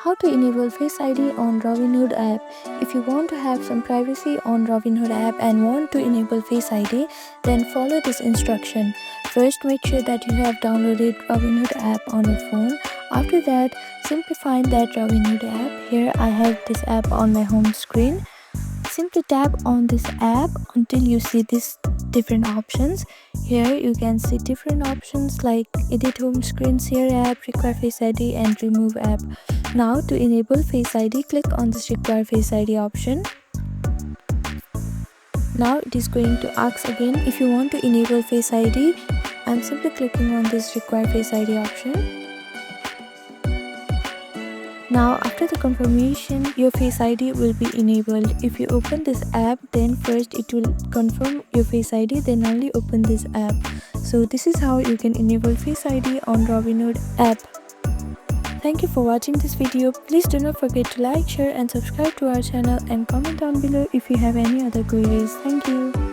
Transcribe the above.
How to enable Face ID on Robinhood app. If you want to have some privacy on Robinhood app and want to enable Face ID, then follow this instruction. First, make sure that you have downloaded Robinhood app on your phone. After that, simply find that Robinhood app. Here I have this app on my home screen. Simply tap on this app until you see these different options. Here you can see different options like edit home screen, share app, require Face ID and remove app. Now to enable Face ID, click on this require Face ID option. Now it is going to ask again if you want to enable Face ID. I'm simply clicking on this require Face ID option. Now after the confirmation, your Face ID will be enabled. If you open this app, then first it will confirm your Face ID, then only open this app. So this is how you can enable Face ID on Robinhood app. Thank you for watching this video. Please do not forget to like, share and subscribe to our channel and comment down below if you have any other queries. Thank you.